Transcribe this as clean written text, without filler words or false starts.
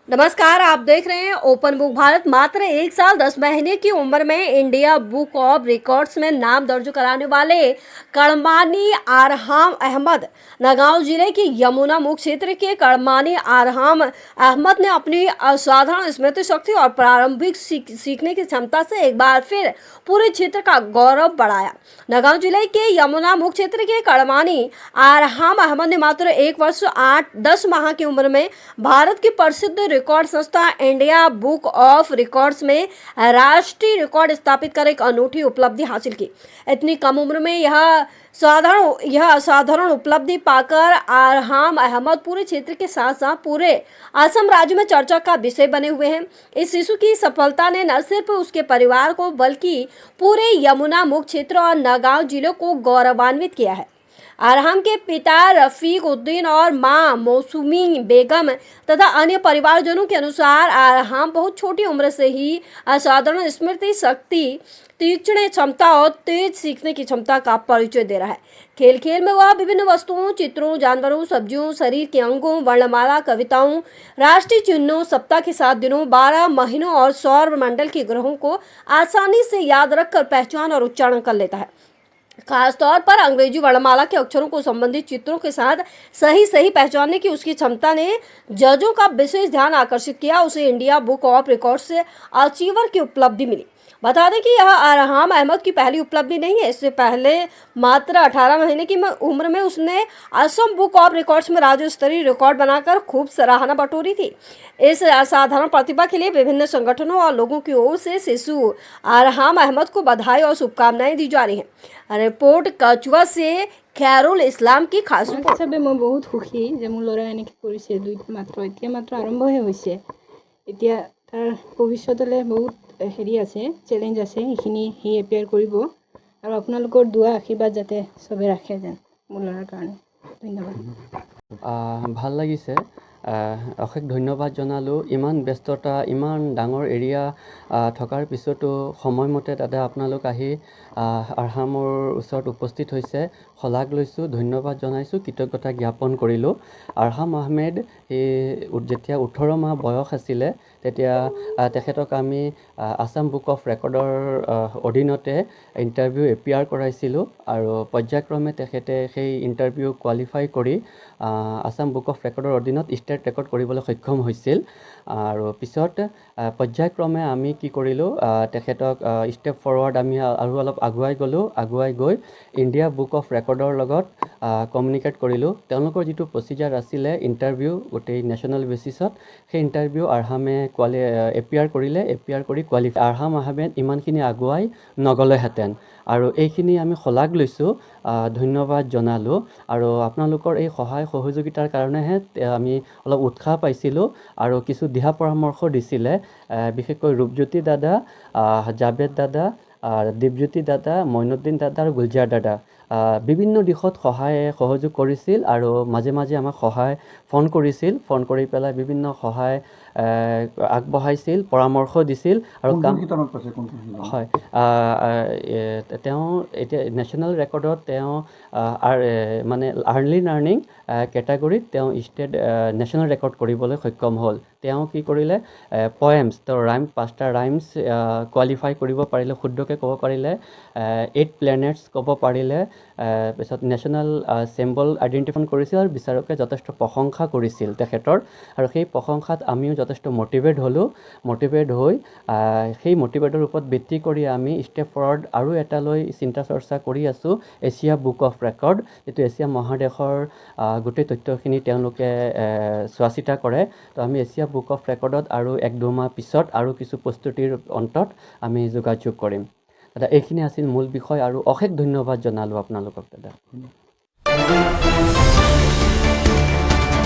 नमस्कार, आप देख रहे हैं ओपन बुक भारत। मात्र 1 साल 10 महीने की उम्र में इंडिया बुक ऑफ रिकॉर्ड्स में नाम दर्ज कराने वाले कड़मानी आरहाम अहमद नगांव जिले के यमुना मुख क्षेत्र के कड़मानी आरहाम अहमद ने अपनी असाधारण स्मृति शक्ति और प्रारंभिक सीखने की क्षमता से एक बार फिर पूरे क्षेत्र का गौरव बढ़ाया। नगांव जिले के यमुना मुख क्षेत्र के कड़मानी आरहाम अहमद ने मात्र 1 वर्ष 8-10 माह की उम्र में भारत की प्रसिद्ध रिकॉर्ड संस्था इंडिया बुक ऑफ रिकॉर्ड्स में राष्ट्रीय रिकॉर्ड स्थापित कर एक अनूठी उपलब्धि हासिल की। इतनी कम उम्र में यह असाधारण उपलब्धि पाकर आरहाम अहमद पूरे क्षेत्र के साथ साथ पूरे असम राज्य में चर्चा का विषय बने हुए हैं। इस शिशु की सफलता ने न सिर्फ उसके परिवार को बल्कि पूरे यमुना मुख क्षेत्र और नगांव जिले को गौरवान्वित किया है। आरहाम के पिता रफीक उद्दीन और मां मौसुमी बेगम तथा अन्य परिवारजनों के अनुसार आरहाम बहुत छोटी उम्र से ही असाधारण स्मृति शक्ति, तीक्ष्ण क्षमता और तेज सीखने की क्षमता का परिचय दे रहा है। खेल खेल में वह विभिन्न वस्तुओं, चित्रों, जानवरों, सब्जियों, शरीर के अंगों, वर्णमाला, कविताओं, राष्ट्रीय चिन्हों, सप्ताह के 7 दिनों, 12 महीनों और सौर मंडल के ग्रहों को आसानी से याद रखकर पहचान और उच्चारण कर लेता है। खासतौर पर अंग्रेजी वर्णमाला के अक्षरों को संबंधित चित्रों के साथ सही पहचानने की उसकी क्षमता ने जजों का विशेष ध्यान आकर्षित किया। उसे इंडिया बुक ऑफ रिकॉर्ड से अचीवर की उपलब्धि मिली। बता दें कि यह आरहाम अहमद की पहली उपलब्धि नहीं है। इससे पहले मात्र 18 महीने की उम्र में उसने असम बुक ऑफ रिकॉर्ड्स में राज्य स्तरीय रिकॉर्ड बनाकर खूब सराहना बटोरी थी। इस असाधारण प्रतिभा के लिए विभिन्न संगठनों और लोगों की ओर से शिशु आरहाम अहमद को बधाई और शुभकामनाएं दी जा रही हैं। रिपोर्ट कचुआ से खैरुल इस्लाम की खास रिपोर्ट। मैं बहुत सुखी जे मोर लरा एनेक करिছে मात्र आरम्भহে হৈছে। এতিয়া তাৰ ভৱিষ্যতলৈ বহুত হেৰি আছে, চেলেঞ্জ আছে, এইখিনি সি এপিয়াৰ কৰিব আৰু আপোনালোকৰ দুৱা আশীৰ্বাদ যাতে সবে ৰাখে যেন মোৰ লৰাৰ কাৰণে। ধন্যবাদ। ভাল লাগিছে। অশেষ ধন্যবাদ জনালোঁ। ইমান ব্যস্ততা, ইমান ডাঙৰ এৰিয়া থকাৰ পিছতো সময়মতে দাদা আপোনালোক আহি আৰহামৰ ওচৰত উপস্থিত হৈছে। শলাগ লৈছোঁ, ধন্যবাদ জনাইছোঁ, কৃতজ্ঞতা জ্ঞাপন কৰিলোঁ। আৰহাম আহমেদ যেতিয়া 18 মাহ বয়স আছিলে তেতিয়া তেখেতক আমি আসাম বুক অফ ৰেকৰ্ডৰ অধীনতে ইণ্টাৰভিউ এপিয়াৰ কৰাইছিলোঁ আৰু পৰ্যায়ক্ৰমে তেখেতে সেই ইণ্টাৰভিউ কোৱালিফাই কৰি আসাম বুক অফ ৰেকৰ্ডৰ অধীনত ষ্টেট ৰেকৰ্ড কৰিবলৈ সক্ষম হৈছিল। আৰু পিছত পৰ্যায়ক্ৰমে আমি কি কৰিলোঁ, তেখেতক ষ্টেপ ফৰৱাৰ্ড আমি আৰু অলপ আগুৱাই গৈ ইণ্ডিয়া বুক অফ ৰেকৰ্ডৰ লগত কমিউনিকেট কৰিলোঁ। তেওঁলোকৰ যিটো প্ৰচিজাৰ আছিলে ইণ্টাৰভিউ গোটেই নেশ্যনেল বেচিছত, সেই ইণ্টাৰভিউ আৰহামে এপিয়াৰ কৰি কোৱালিফাই। আৰহাম আহমেদ ইমানখিনি আগুৱাই নগ'লেহেঁতেন আৰু এইখিনি আমি শলাগ লৈছোঁ, ধন্যবাদ জনালোঁ। আৰু আপোনালোকৰ এই সহায় সহযোগিতাৰ কাৰণেহে আমি অলপ উৎসাহ পাইছিলোঁ আৰু কিছু দিহা পৰামৰ্শ দিছিলে, বিশেষকৈ ৰূপজ্যোতি দাদা, জাবেদ দাদা, দীপজ্যোতি দাদা, মইনুদ্দিন দাদা আৰু গুলজাৰ দাদা বিভিন্ন দিশত সহযোগ কৰিছিল আৰু মাজে মাজে আমাক ফোন কৰি পেলাই বিভিন্ন সহায় আগবঢ়াইছিল, পৰামৰ্শ দিছিল আৰু হয়। তেওঁ এতিয়া নেশ্যনেল ৰেকৰ্ডত তেওঁ মানে আৰ্লি লাৰ্ণিং কেটাগৰীত তেওঁ নেশ্যনেল ৰেকৰ্ড কৰিবলৈ সক্ষম হ'ল। তেওঁ কি কৰিলে, পয়েমছ, তেওঁ 5টা ৰাইমছ কোৱালিফাই কৰিব পাৰিলে, শুদ্ধকৈ ক'ব পাৰিলে, 8 প্লেনেটছ ক'ব পাৰিলে। পিছত নেশ্যনেল চিম্বল আইডেণ্টিফাই কৰিছিল আৰু বিচাৰকে যথেষ্ট প্ৰশংসা কৰিছিল তেখেতৰ। আৰু সেই প্ৰশংসাত আমিও যথেষ্ট মটিভেট হৈ সেই মটিভেটৰ ওপৰত ভিত্তি কৰি আমি ষ্টেপ ফৰৱাৰ্ড আৰু এটালৈ চিন্তা চৰ্চা কৰি আছোঁ, এছিয়া বুক অফ ৰেকৰ্ড, যিটো এছিয়া মহাদেশৰ গোটেই তথ্যখিনি তেওঁলোকে চোৱা চিতা কৰে। তো আমি এছিয়া বুক অফ ৰেকৰ্ডত আৰু 1-2 মাহ পিছত আৰু কিছু প্ৰস্তুতিৰ অন্তত আমি যোগাযোগ কৰিম। দাদা এইখিনি আছিল মূল বিষয় আৰু অশেষ ধন্যবাদ জনালোঁ আপোনালোকক দাদা।